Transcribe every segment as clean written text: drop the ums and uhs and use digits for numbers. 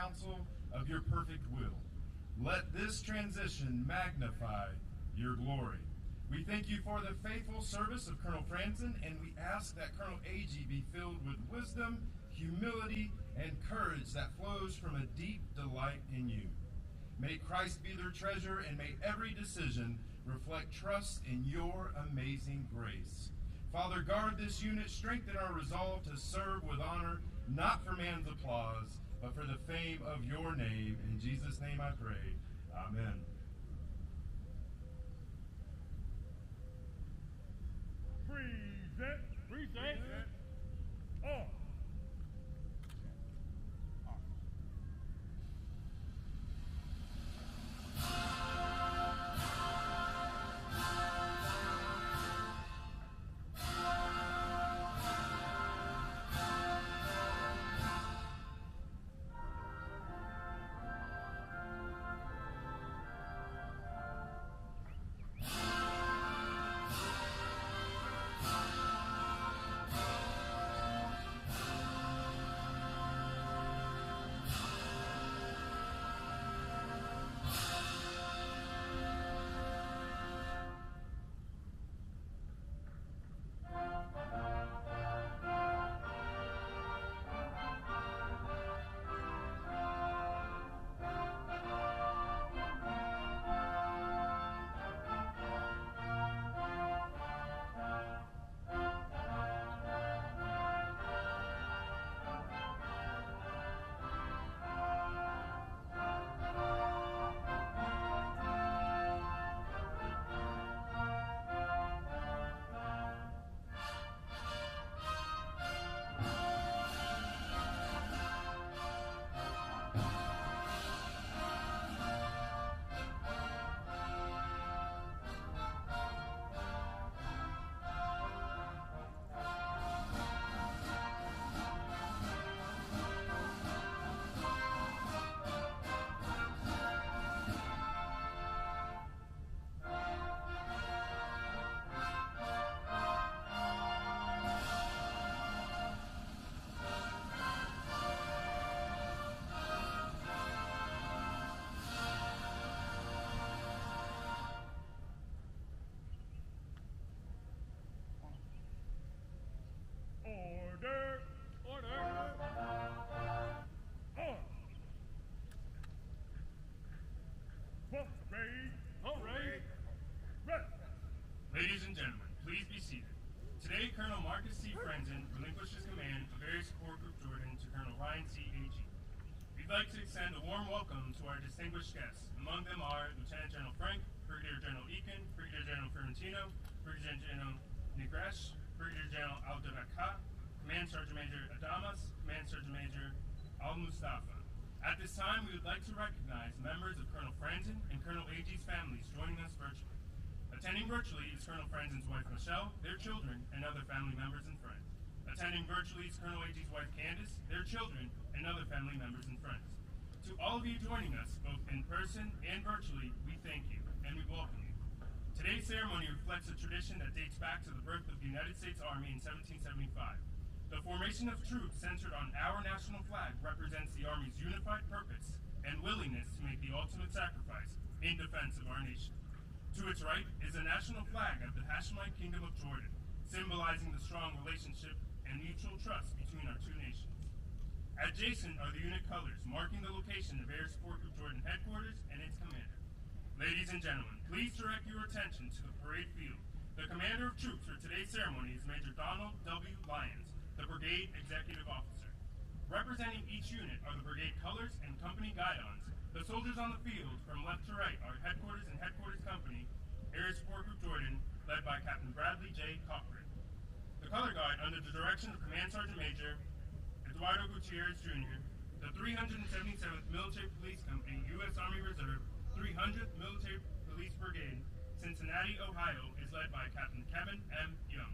counsel of your perfect will. Let this transition magnify your glory. We thank you for the faithful service of Colonel Franzen, and we ask that Colonel A.G. be filled with wisdom, humility, and courage that flows from a deep delight in you. May Christ be their treasure, and may every decision reflect trust in your amazing grace. Father, guard this unit, strengthen our resolve to serve with honor, not for man's applause, but for the fame of your name. In Jesus' name I pray. Amen. Present. Present. On. Order! Order! On! Parade! Parade! Rest! Ladies and gentlemen, please be seated. Today, Colonel Marcus C. Franzen relinquishes command of Air Support Group Jordan to Colonel Ryan C. A.G. We'd like to extend a warm welcome to our distinguished guests. Among them are Lieutenant General Frank, Brigadier General Eakin, Brigadier General Ferrantino, Brigadier General Negresh, Brigadier General Al-Dabaka, Command Sergeant Major Adamas, Command Sergeant Major Al-Mustafa. At this time, we would like to recognize members of Colonel Franzen and Colonel A.G.'s families joining us virtually. Attending virtually is Colonel Franzen's wife Michelle, their children, and other family members and friends. Attending virtually is Colonel A.G.'s wife Candace, their children, and other family members and friends. To all of you joining us, both in person and virtually, we thank you, and we welcome you. Today's ceremony reflects a tradition that dates back to the birth of the United States Army in 1775. The formation of troops centered on our national flag represents the Army's unified purpose and willingness to make the ultimate sacrifice in defense of our nation. To its right is the national flag of the Hashemite Kingdom of Jordan, symbolizing the strong relationship and mutual trust between our two nations. Adjacent are the unit colors, marking the location of Air Support Group Jordan headquarters and its commander. Ladies and gentlemen, please direct your attention to the parade field. The commander of troops for today's ceremony is Major Donald W. Lyons, the Brigade Executive Officer. Representing each unit are the brigade colors and company guidons. The soldiers on the field, from left to right, are Headquarters and Headquarters Company, Air Support Group Jordan, led by Captain Bradley J. Cochran. The color guard, under the direction of Command Sergeant Major Eduardo Gutierrez Jr., the 377th Military Police Company, U.S. Army Reserve, 300th Military Police Brigade, Cincinnati, Ohio, is led by Captain Kevin M. Young,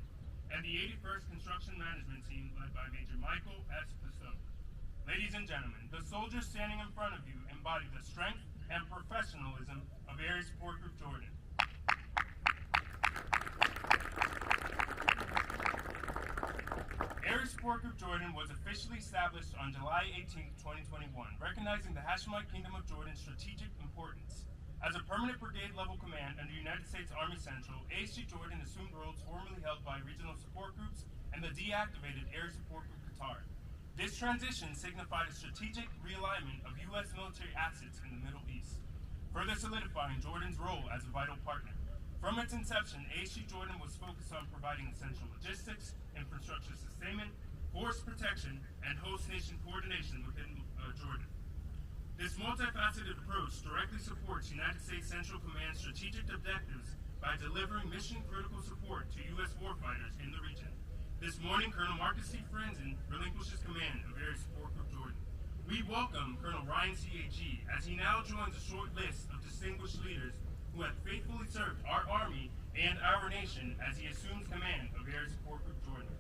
and the 81st Construction Management Team, led by Major Michael S. Pistone. Ladies and gentlemen, the soldiers standing in front of you embody the strength and professionalism of Air Support Group Jordan. Air Support Group Jordan was officially established on July 18, 2021, recognizing the Hashemite Kingdom of Jordan's strategic importance. As a permanent brigade-level command under United States Army Central, ASG Jordan assumed roles formerly held by regional support groups and the deactivated Air Support Group Qatar. This transition signified a strategic realignment of U.S. military assets in the Middle East, further solidifying Jordan's role as a vital partner. From its inception, ASG Jordan was focused on providing essential logistics, infrastructure sustainment, force protection, and host nation coordination within Jordan. This multifaceted approach directly supports United States Central Command's strategic objectives by delivering mission-critical support to U.S. warfighters in the region. This morning, Colonel Marcus C. Frenzen relinquishes command of Air Support Group Jordan. We welcome Colonel Ryan C.A.G. as he now joins a short list of distinguished leaders who have faithfully served our Army and our nation as he assumes command of Air Support Group Jordan.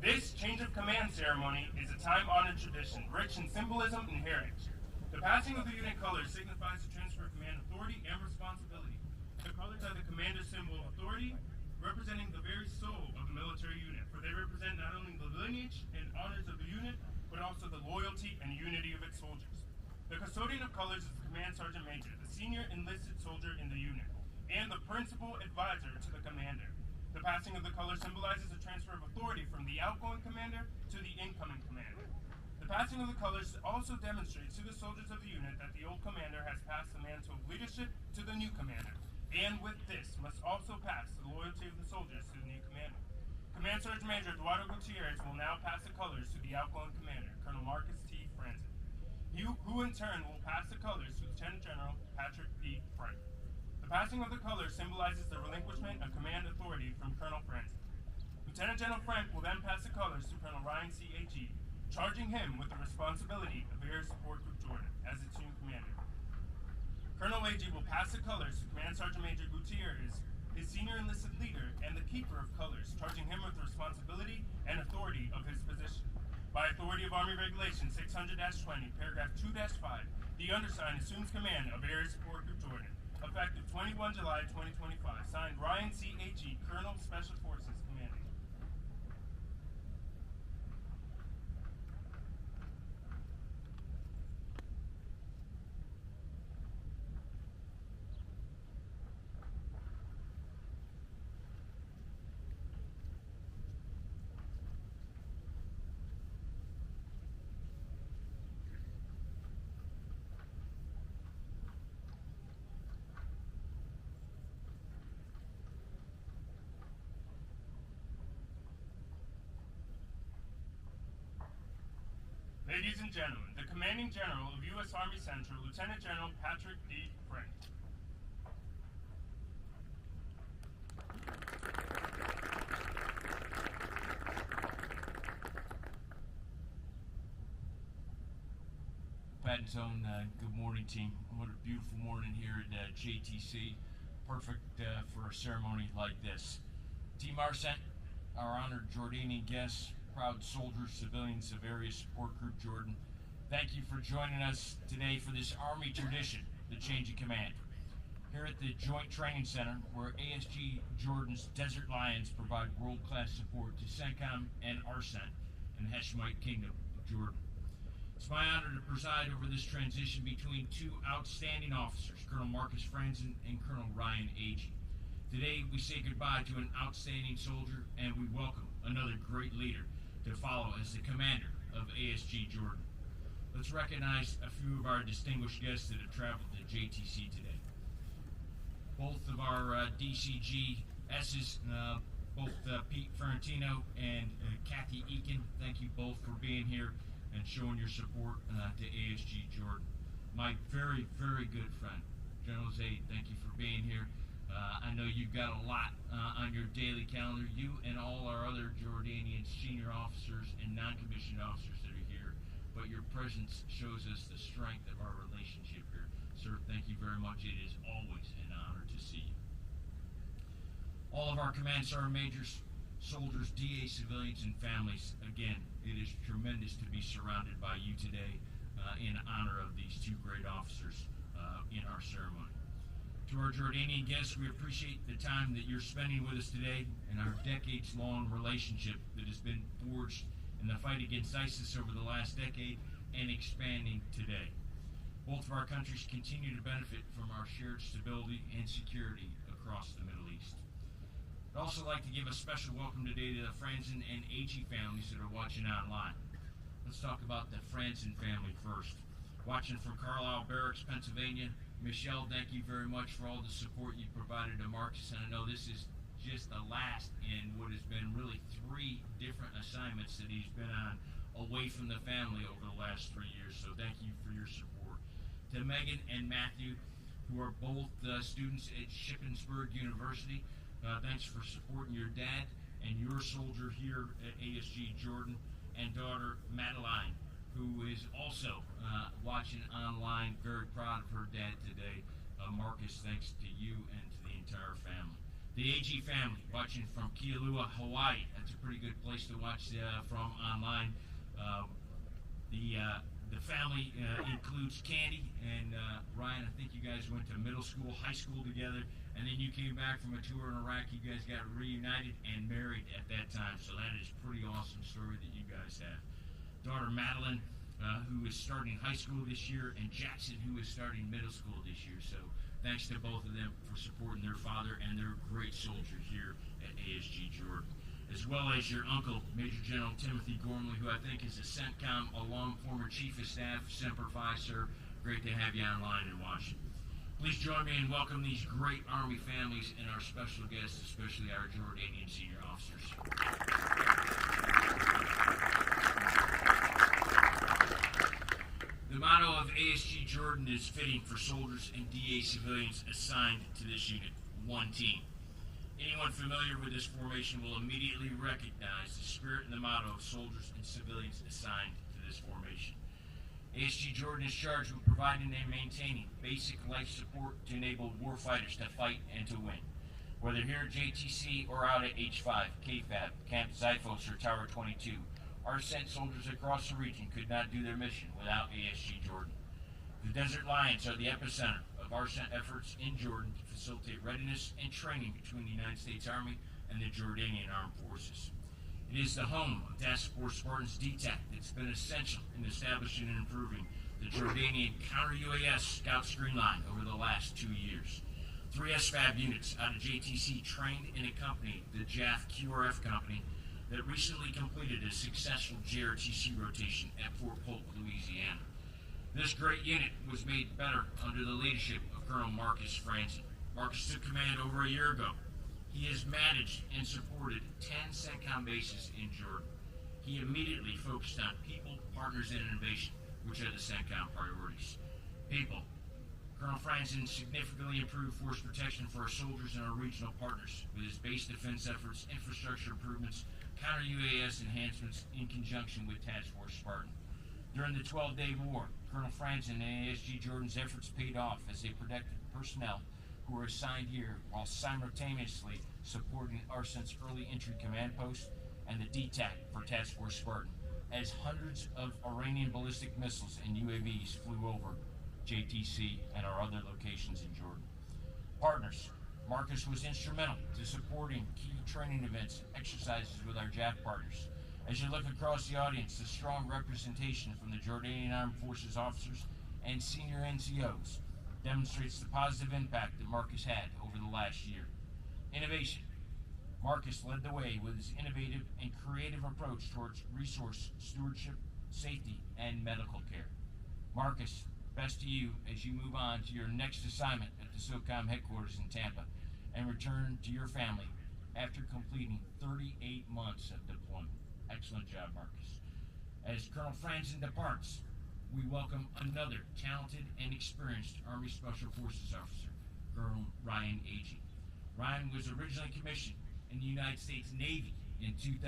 This change of command ceremony is a time-honored tradition, rich in symbolism and heritage. The passing of the unit colors signifies the transfer of command authority and responsibility. The colors are the commander's symbol of authority, representing the very soul of the military unit, for they represent not only the lineage and honors of the unit, but also the loyalty and unity of its soldiers. The custodian of colors is the command sergeant major, the senior enlisted soldier in the unit, and the principal advisor to the commander. The passing of the colors symbolizes the transfer of authority from the outgoing commander to the incoming commander. The passing of the colors also demonstrates to the soldiers of the unit that the old commander has passed the mantle of leadership to the new commander, and with this must also pass the loyalty of the soldiers to the new commander. Command Sergeant Major Eduardo Gutierrez will now pass the colors to the outgoing commander, Colonel Marcus T. Frenzen, who in turn will pass the colors to Lieutenant General Patrick D. Frank. The passing of the colors symbolizes the relinquishment of command authority from Colonel Frenzen. Lieutenant General Frank will then pass the colors to Colonel Ryan C.A.G., charging him with the responsibility of Air Support Group Jordan as its new commander. Colonel A.G. will pass the colors to Command Sergeant Major Gutierrez, his senior enlisted leader and the keeper of colors, charging him with the responsibility and authority of his position. By authority of Army Regulation 600-20, paragraph 2-5, the undersigned assumes command of Air Support Group Jordan, effective 21 July 2025, signed Ryan C.A.G., Colonel Special Forces Commanding. Ladies and gentlemen, the Commanding General of U.S. Army Central, Lieutenant General Patrick D. Frank. Pat and Tone, good morning, team. What a beautiful morning here at JTC. Perfect for a ceremony like this. Team Arsent, our honored Jordanian guests, proud soldiers, civilians of Area Support Group Jordan, thank you for joining us today for this Army tradition, the change of command. Here at the Joint Training Center, where ASG Jordan's Desert Lions provide world-class support to CENTCOM and Arsent in the Hashemite Kingdom of Jordan. It's my honor to preside over this transition between two outstanding officers, Colonel Marcus Frenzen and Colonel Ryan A.G. Today, we say goodbye to an outstanding soldier, and we welcome another great leader to follow as the commander of ASG Jordan. Let's recognize a few of our distinguished guests that have traveled to JTC today. Both of our DCGSs, both Pete Ferrantino and Kathy Eakin, thank you both for being here and showing your support to ASG Jordan. My very, very good friend, General Zaid, thank you for being here. I know you've got a lot on your daily calendar, you and all our other Jordanian senior officers and non-commissioned officers that are here, but your presence shows us the strength of our relationship here. Sir, thank you very much. It is always an honor to see you. All of our Command Sergeant Majors, soldiers, DA, civilians, and families, again, it is tremendous to be surrounded by you today in honor of these two great officers in our ceremony. To our Jordanian guests, we appreciate the time that you're spending with us today and our decades-long relationship that has been forged in the fight against ISIS over the last decade and expanding today. Both of our countries continue to benefit from our shared stability and security across the Middle East. I'd also like to give a special welcome today to the Franzen and AG families that are watching online. Let's talk about the Franzen family first. Watching from Carlisle Barracks, Pennsylvania. Michelle, thank you very much for all the support you provided to Marcus, and I know this is just the last in what has been really 3 different assignments that he's been on away from the family over the last 3 years, so thank you for your support. To Megan and Matthew, who are both students at Shippensburg University, thanks for supporting your dad and your soldier here at ASG Jordan, and daughter Madeline, who is also watching online, very proud of her dad today. Marcus, thanks to you and to the entire family. The AG family, watching from Kealua, Hawaii. That's a pretty good place to watch from online. The family includes Candy and Ryan. I think you guys went to middle school, high school together, and then you came back from a tour in Iraq. You guys got reunited and married at that time, so that is a pretty awesome story that you guys have. Daughter Madeline, who is starting high school this year, and Jackson, who is starting middle school this year. So thanks to both of them for supporting their father and their great soldier here at ASG Jordan. As well as your uncle, Major General Timothy Gormley, who I think is a CENTCOM alum, former Chief of Staff, Semper Fi, sir. Great to have you online and watching. Please join me in welcoming these great Army families and our special guests, especially our Jordanian senior officers. The motto of ASG Jordan is fitting for soldiers and DA civilians assigned to this unit: one team. Anyone familiar with this formation will immediately recognize the spirit and the motto of soldiers and civilians assigned to this formation. ASG Jordan is charged with providing and maintaining basic life support to enable warfighters to fight and to win. Whether here at JTC or out at H5, KFAB, Camp Xiphos, or Tower 22, our sent soldiers across the region could not do their mission without ASG Jordan. The Desert Lions are the epicenter of our sent efforts in Jordan to facilitate readiness and training between the United States Army and the Jordanian Armed Forces. It is the home of Task Force Spartan's DTAC that's been essential in establishing and improving the Jordanian counter-UAS scout screen line over the last 2 years. 3 SFAB units out of JTC trained and accompanied the JAF QRF company that recently completed a successful JRTC rotation at Fort Polk, Louisiana. This great unit was made better under the leadership of Colonel Marcus Franzen. Marcus took command over a year ago. He has managed and supported 10 CENTCOM bases in Jordan. He immediately focused on people, partners, and innovation, which are the CENTCOM priorities. People. Colonel Franzen significantly improved force protection for our soldiers and our regional partners with his base defense efforts, infrastructure improvements, counter-UAS enhancements in conjunction with Task Force Spartan. During the 12-day war, Colonel Franzen and ASG Jordan's efforts paid off as they protected personnel who were assigned here while simultaneously supporting ARSENT's early entry command post and the DTAC for Task Force Spartan, as hundreds of Iranian ballistic missiles and UAVs flew over JTC and our other locations in Jordan. Partners. Marcus was instrumental to supporting key training events and exercises with our JAF partners. As you look across the audience, the strong representation from the Jordanian Armed Forces officers and senior NCOs demonstrates the positive impact that Marcus had over the last year. Innovation. Marcus led the way with his innovative and creative approach towards resource stewardship, safety, and medical care. Marcus, best to you as you move on to your next assignment at the SOCOM headquarters in Tampa and return to your family after completing 38 months of deployment. Excellent job, Marcus. As Colonel Franzen departs, we welcome another talented and experienced Army Special Forces officer, Colonel Ryan Agee. Ryan was originally commissioned in the United States Navy in 2000,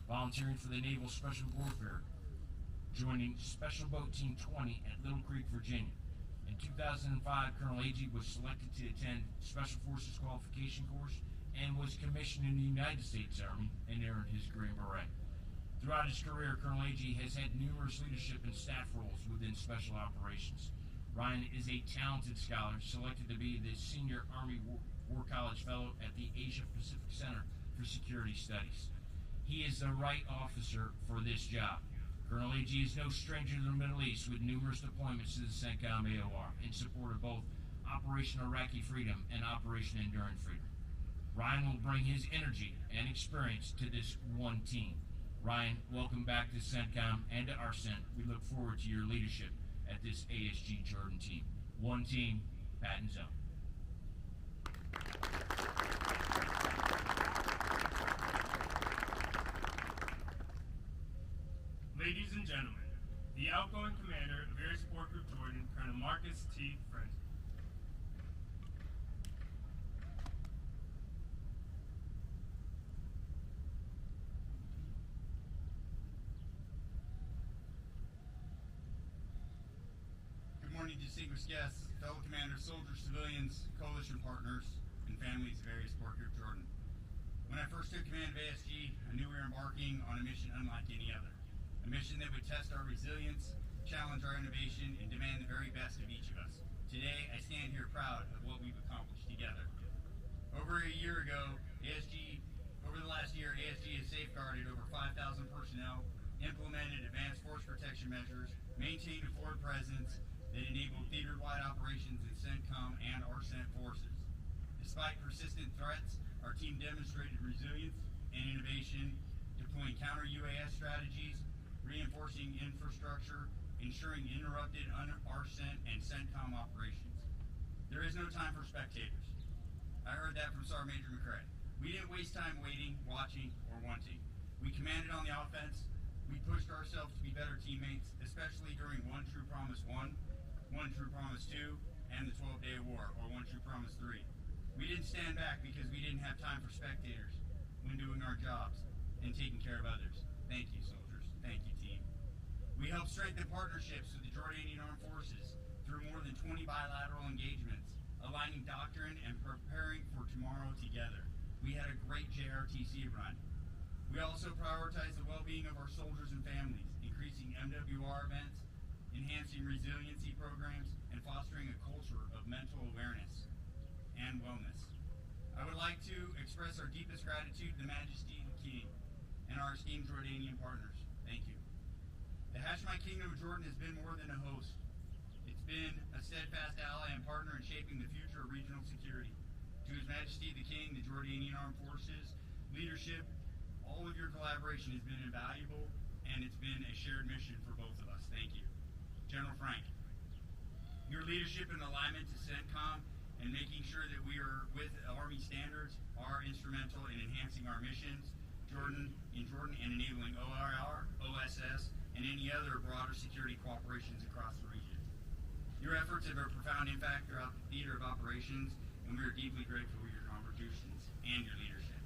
volunteering for the Naval Special Warfare, joining Special Boat Team 20 at Little Creek, Virginia. In 2005, Colonel Agee was selected to attend Special Forces Qualification Course and was commissioned in the United States Army and earned his Green Beret. Throughout his career, Colonel Agee has had numerous leadership and staff roles within Special Operations. Ryan is a talented scholar, selected to be the Senior Army War College Fellow at the Asia Pacific Center for Security Studies. He is the right officer for this job. Colonel AG is no stranger to the Middle East, with numerous deployments to the CENTCOM AOR in support of both Operation Iraqi Freedom and Operation Enduring Freedom. Ryan will bring his energy and experience to this one team. Ryan, welcome back to CENTCOM and to ARCENT. We look forward to your leadership at this ASG Jordan team. One team, Patton Zone. Ladies and gentlemen, the outgoing commander of Air Support Group Jordan, Colonel Marcus T. Frentzen. Good morning, distinguished guests, fellow commanders, soldiers, civilians, coalition partners, and families of Air Support Group Jordan. When I first took command of ASG, I knew we were embarking on a mission unlike any other. A mission that would test our resilience, challenge our innovation, and demand the very best of each of us. Today, I stand here proud of what we've accomplished together. Over the last year, ASG has safeguarded over 5,000 personnel, implemented advanced force protection measures, maintained a forward presence that enabled theater-wide operations in CENTCOM and ARCENT forces. Despite persistent threats, our team demonstrated resilience and innovation, deploying counter-UAS strategies, reinforcing infrastructure, ensuring uninterrupted ARCENT and CENTCOM operations. There is no time for spectators. I heard that from Sergeant Major McCrae. We didn't waste time waiting, watching, or wanting. We commanded on the offense. We pushed ourselves to be better teammates, especially during One True Promise 1, One True Promise 2, and the 12-Day War, or One True Promise 3. We didn't stand back because we didn't have time for spectators when doing our jobs and taking care of others. Thank you, soldiers. Thank you, team. We helped strengthen partnerships with the Jordanian Armed Forces through more than 20 bilateral engagements, aligning doctrine and preparing for tomorrow together. We had a great JRTC run. We also prioritized the well-being of our soldiers and families, increasing MWR events, enhancing resiliency programs, and fostering a culture of mental awareness and wellness. I would like to express our deepest gratitude to the Majesty the King and our esteemed Jordanian partners. Thank you. The Hashemite Kingdom of Jordan has been more than a host. It's been a steadfast ally and partner in shaping the future of regional security. To His Majesty the King, the Jordanian Armed Forces, leadership, all of your collaboration has been invaluable, and it's been a shared mission for both of us. Thank you. General Frank, your leadership and alignment to CENTCOM and making sure that we are with Army standards are instrumental in enhancing our missions in Jordan and enabling OIR, OSS, and any other broader security cooperations across the region. Your efforts have a profound impact throughout the theater of operations, and we are deeply grateful for your contributions and your leadership.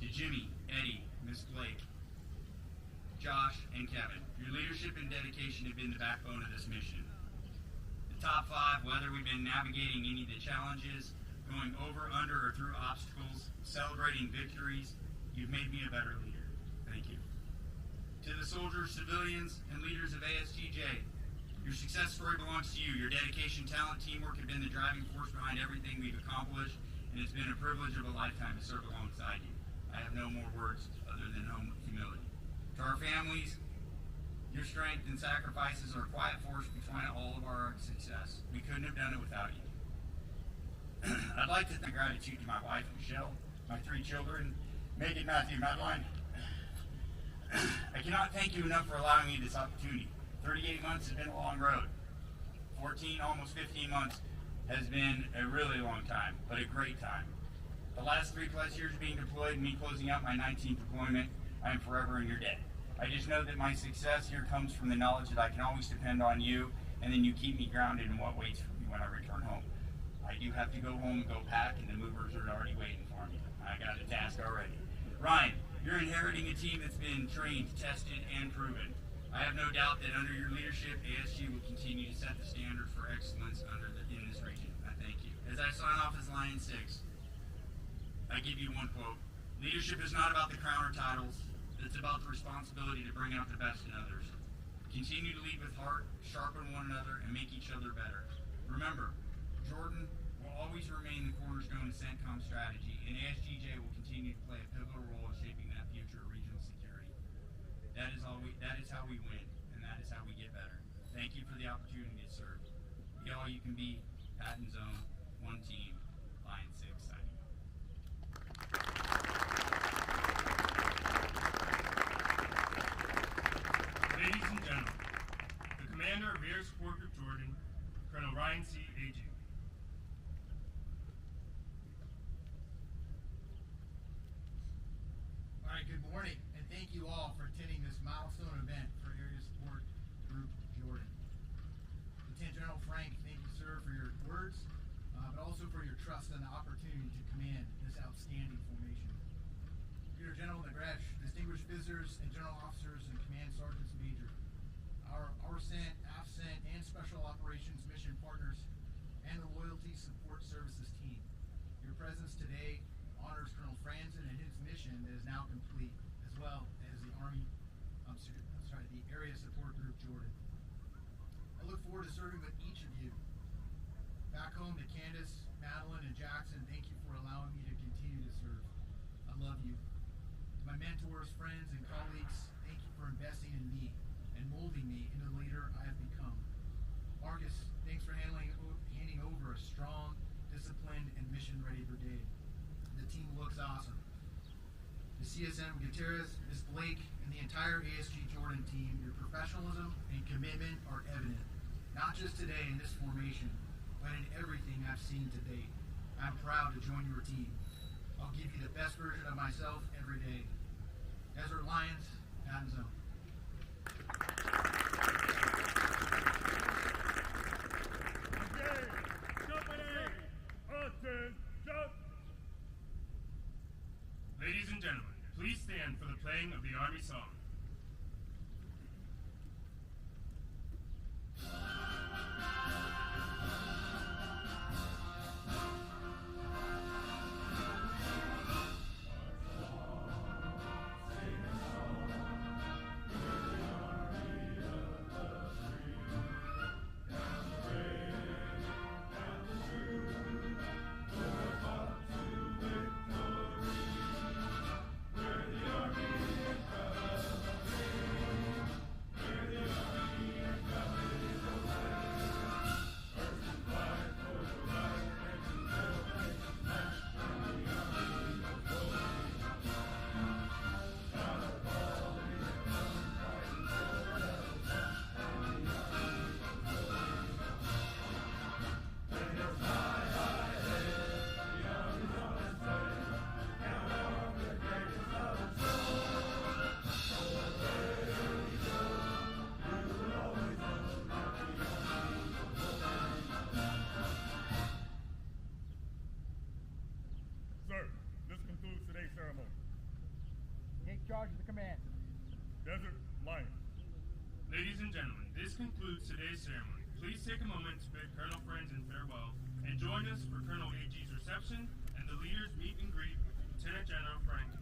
To Jimmy, Eddie, Miss Blake, Josh, and Kevin, your leadership and dedication have been the backbone of this mission. The top five, whether we've been navigating any of the challenges, going over, under, or through obstacles, celebrating victories, you've made me a better leader. Thank you. To the soldiers, civilians, and leaders of ASG-J, your success story belongs to you. Your dedication, talent, teamwork have been the driving force behind everything we've accomplished, and it's been a privilege of a lifetime to serve alongside you. I have no more words other than humility. To our families, your strength and sacrifices are a quiet force behind all of our success. We couldn't have done it without you. I'd like to thank gratitude to my wife, Michelle, my 3 children, Megan, Matthew, Madeline. I cannot thank you enough for allowing me this opportunity. 38 months has been a long road. 14, almost 15 months has been a really long time, but a great time. The last 3+ years being deployed and me closing out my 19th deployment, I am forever in your debt. I just know that my success here comes from the knowledge that I can always depend on you, and then you keep me grounded in what waits for me when I return home. I do have to go home and go pack, and the movers are already waiting for me. I got a task already. Ryan, you're inheriting a team that's been trained, tested, and proven. I have no doubt that under your leadership, ASG will continue to set the standard for excellence in this region. I thank you. As I sign off as Lion 6, I give you one quote. Leadership is not about the crown or titles. It's about the responsibility to bring out the best in others. Continue to lead with heart, sharpen one another, and make each other better. Remember, Jordan will always remain the cornerstone of CENTCOM strategy, and ASG-J will continue to play a pivotal role in shaping that future of regional That is how we win, and that is how we get better. Thank you for the opportunity to serve. Be all you can be. Patton's Own, one team, Line 6 signing. Ladies and gentlemen, the commander of Air Support Group Jordan, Colonel Ryan C. AG. All right, good morning, and thank you all for attending this milestone event for Area Support Group Jordan. Lieutenant General Frank, thank you, sir, for your words, but also for your trust and the opportunity to command this outstanding formation. Brigadier General Negresh, distinguished visitors and general officers and command sergeants major, our ARCENT, AFCENT, and Special Operations mission partners, and the Loyalty Support Services team. Your presence today honors Colonel Franzen and his mission that is now complete, as well as the the Area Support Group Jordan. I look forward to serving with each of you. Back home to Candace, Madeline, and Jackson, thank you for allowing me to continue to serve. I love you. To my mentors, friends, and colleagues, thank you for investing in me and molding me into the leader I have become. Marcus, thanks for handing over a strong, disciplined, and mission-ready brigade. The team looks awesome. To CSM Gutierrez, Ms. Blake, and the entire ASG Jordan team, your professionalism and commitment are evident, not just today in this formation, but in everything I've seen to date. I'm proud to join your team. I'll give you the best version of myself every day. Desert Lions, Patton's Own. Engage! Company! Attention! Ladies and gentlemen, please stand for the playing of the Army Song. Sir, this concludes today's ceremony. Take charge of the command. Desert Lion. Ladies and gentlemen, this concludes today's ceremony. Please take a moment to bid Colonel Franzen farewell and join us for Colonel AG's reception and the leaders' meet and greet with Lieutenant General Frank